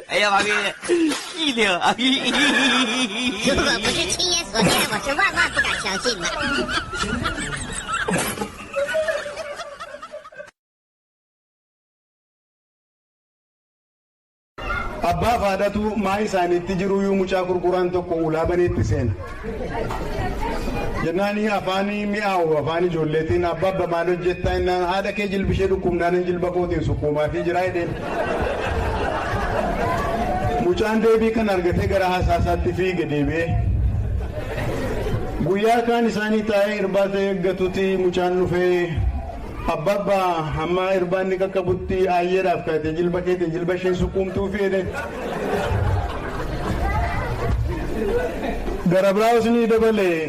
哎呀，王哥，一领啊！如果不是亲眼所见，我是万万不敢相信的。Abbaa faadhatu maa isaaniitti jiru yoo mucaa gurguraan tokko ulaa baneetti seena. Jennaanii afaanii mi'aawu afaan ijoolleetiin abbaa maal hojjettaa innaan haadha kee jilbishee dhukkubnaan jilba kootiin sukkuumaa fi jiraa jedheen. Mucaan deebii kan argatee gara hasaasaatti fiige deebi'ee. Guyyaa kaan isaanii taa'ee irbaata eeggatutti mucaan dhufee abbaa hamma irbaanni qaqqabutti ayyeedhaaf kaatee jilba keetiin jilba ishee sukkuumtuu fiide. Gara biraas ni dabalee.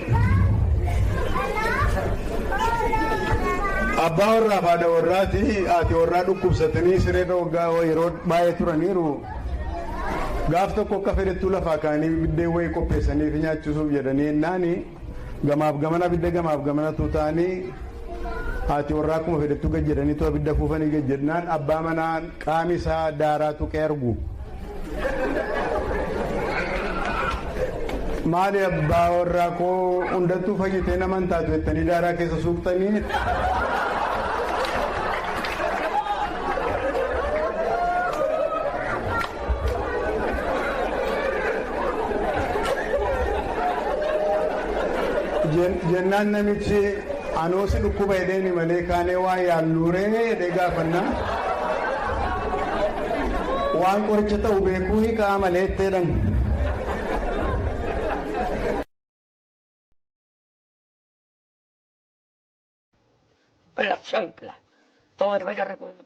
Abbaa warraa fi haadha warraati haati warraa dhukkubsatanii sireerra waggaa yeroo baay'ee turaniiru. Gaaf tokko akka fedhettuu lafaa kaanii biddeen wayii qopheessaniif nyaachisuuf jedhanii ennaani gamaaf gamana bidda gamaaf gamanatu ta'anii haati warraa akkuma fedhettuu gad jedhanii too abidda fuufanii gad jedhnaan abbaa manaa qaami isaa daaraa tuqee argu. Maali abbaa warraa koo hundattuu fayyitee naman taatu jettanii daaraa keessa suuqtanii. Jennaan namichi anoosi dhukkuba jedheeni malee kaanee waa yaalluuree jedhee gaafannaa. Waan qoricha ta'u beekuuni ka'a malee itteedhan. Todo te vaya a recordar.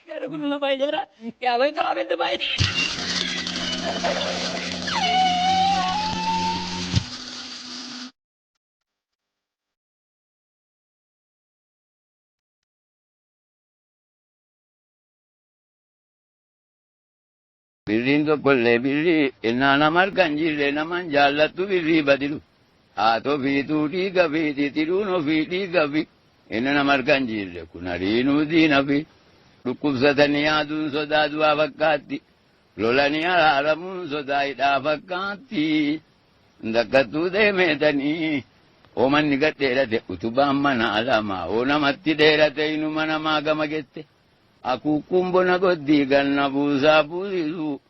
Claro que no lo va a llorar. Ya voy solamente para ir. Birriin tokkollee birrii innaa nama argan jirre naman jaallattu birrii badilu. Haa tofiituu dhiiga fi titiruun ofii dhiiga fi inni nama argan jirre kun hariinuu diina fi dhukkubsatanii yaaduun sodaa du'aa fakkaatti. Lolanii araaramuun sodaa hidhaa fakkaatti. Dakkattuu deemeetanii oomanni gad dheerate utubaan mana alamaa oo namatti dheerate inuma namaa gama gette. Akuukkuun bona goddii ganna buusaa buusisu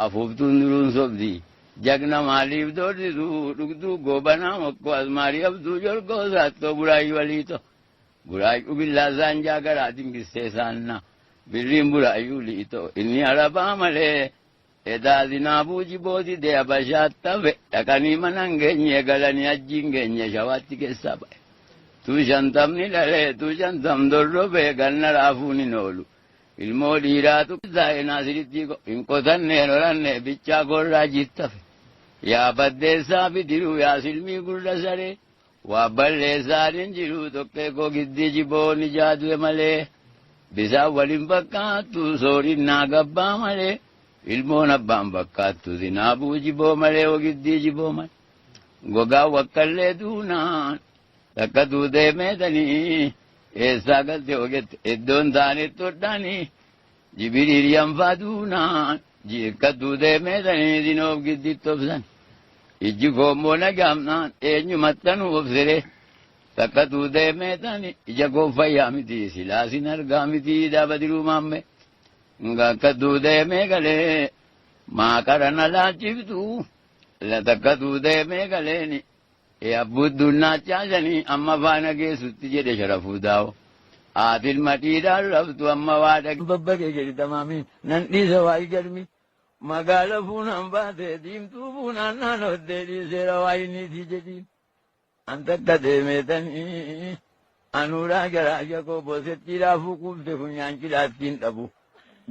afuuftuun duruun sobdii jagna maaliif doorsisu dhugduu goobanaa mokkoo asmaarii abduu jorgoo saattoo buraayyuu waliito buraayyuu billaasaan jaagaraa dimbistee saannaa birriin buraayyuu liito inni arabaa malee edaa zinaabuu jibooti dee abashaattafe dhaqanii manan geenye galanii ajjiin geenye shawaatti keessaa ba'e tuu shantamni dhalee tuu shantam dorrobee ganna raafuun hin oolu. Ilmoo dhiiraatu zaa'inaa siritti hin qotanne horanne bichaa gorraa jittafe. Yaa baddeessaa bidiruu yaa silmii gurra saree. Waa balleessaan hin jiru tokkee koo giddii jiboonni jaadue malee. Bisaan waliin fakkaattu soorinnaa gabbaa malee. Ilmoon abbaan fakkaattu zinaabuu jiboo malee ogiddii jiboo malee. Gogaa wakkaallee duunaan takka tuutee meetanii. Eessaa galte ogette iddoon taanetti hodhanii jibiriiriyaan faaduunaan jikkatu deemeetanii dinoof gidditti obsan. Ijji foommoo nagaamnaan eenyumattanuu obsire. Takkatu deemeetanii ija koo fayyaa miti silaasin argaa miti dhaaba diruu maamme. Ngakkatu deemee galee maakarana laachiftu. Takkatu deemee galeeni. Abbuddun naachaasanii amma faana geessutti jedhe sharafuu daawo. Aatiin madhiidhaan laftu amma waa dhaqe. Babbaqee jedhi tamaamiin nan dhiisa waa igalmi. Magaala fuunaan baatee diimtuu fuunaan naannottee dhiiseera waa inniitii jedhiin. An takka deemeetanii anuudhaa garaaja koo bosettiidhaa fuquufte funyaan cidhaattiin dhabu.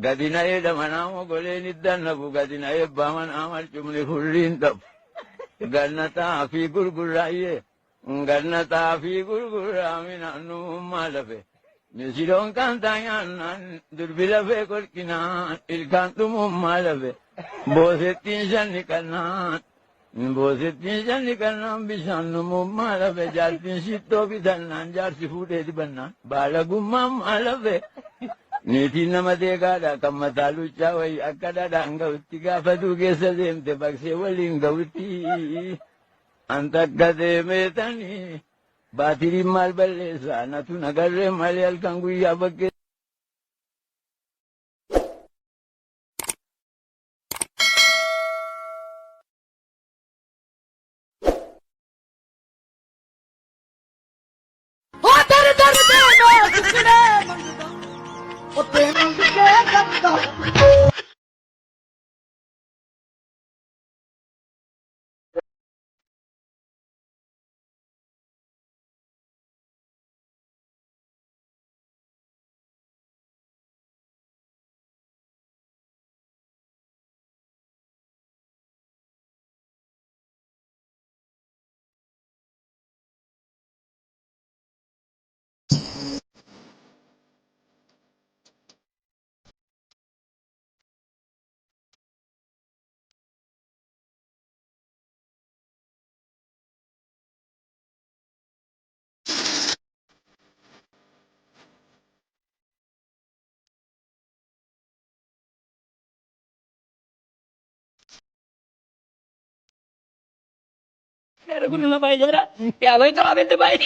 Gadi na eedama naamo goleen iddan nabu gadi na eebbaa manaa marcumni furriin dhabu. Gannataa fi gurguraayyee gannataa fi gurguraa minaannummaa lafe. Misiloon kan taa'an durbi lafee kolkinaan ilkaan dhumummaa lafe. Boosettiin shanni kannaan bishaan dhumummaa lafe. Jaartiin sittoo bitannaan jaarsi fuudhee dibannaan baala gummammaa lafe. Niitiin nama deegaadha kan mataa luchaa wayii akka dhadhaan ga'utti gaafatuu keessa deemte baqsee waliin ga'utti. An takka deemeetanii. Baatiriin maal balleessaa natu nagarree malee halkan guyyaa bakkee. Pero kung na bay jara, kaya bay travel to bay.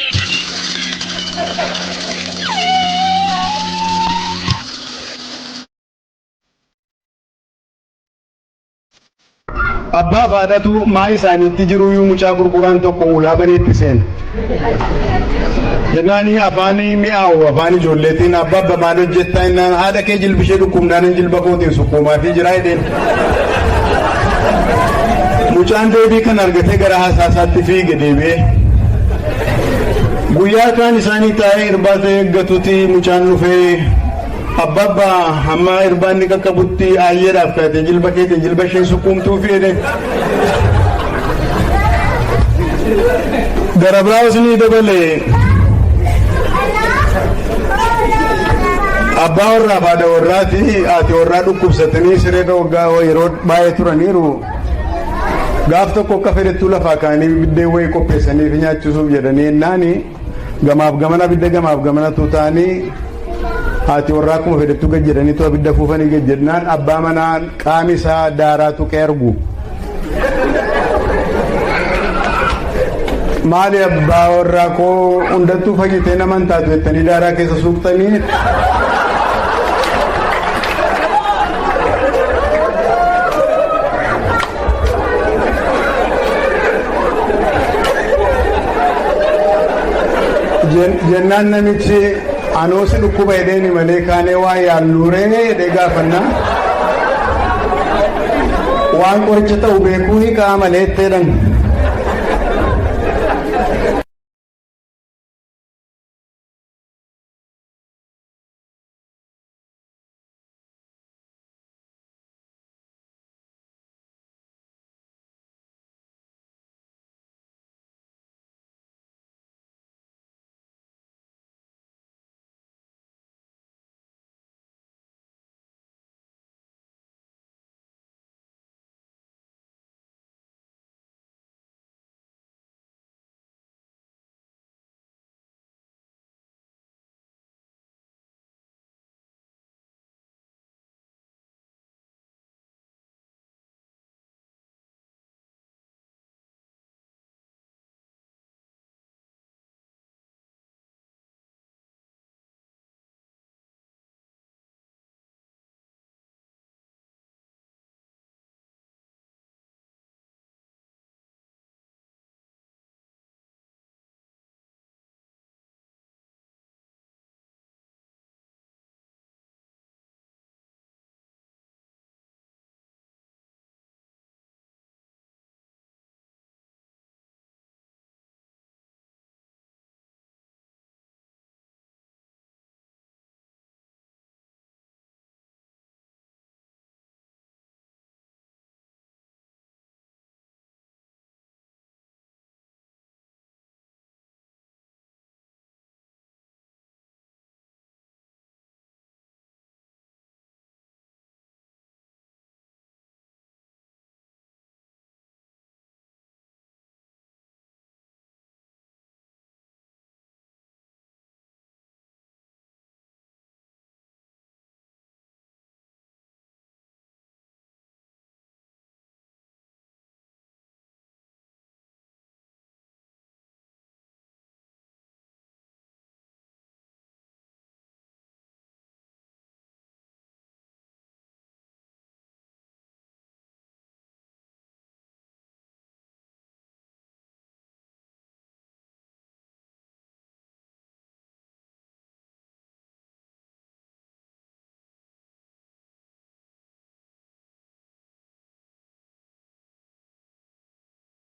Abbaa baadhatu maa isaaniitti jiruyyuu mucaa gurguraan tokko ulaa baneetti seen. Jennaani afaanii mi'aawu afaan ijoolleetiin abbaa abba maal hojjettaa innaan haadha kee jilbishee dhukkubnaan jilba kootiin sukkuumaa fi jiraa jedheen. Mucaan deebii kan argatee gara hasaasaatti fiige deebi'ee. Guyyaa kaan isaanii taa'ee irbaata eeggatutti mucaan dhufee abbabba amma irbaanni qaqqabutti aayyeedhaaf kaatee jilba keetiin jilba isheen sukkuumtuu fi jedhe. Gara biraas ni dabalee. Abbaa warraa fi haadha warraati haati warraa dhukkubsatanii sireerra waggaa yeroo baay'ee turaniiru. Gaaf tokko akka fedhettuu lafaa kaanii biddeen wayii qopheessanii fi nyaachisuuf jedhanii ennaani gamaaf gamana bidda gamaaf gamana tuutaanii haati warraa akkuma fedhettuu gad jedhaniitu abidda fuufanii gad jedhnaan abbaa manaa qaami isaa daaraa tuqee argu. Maali abbaa warraa koo hundattuu fayyitee naman taatu jettanii daaraa keessa suuqtanii. Jennaan namichi anoosi dhukkuba hedheeni malee kaanee waa yaalluuree hedhee gaafannaa. Waan qoricha ta'u beekuu ni ka'a malee itteedhan.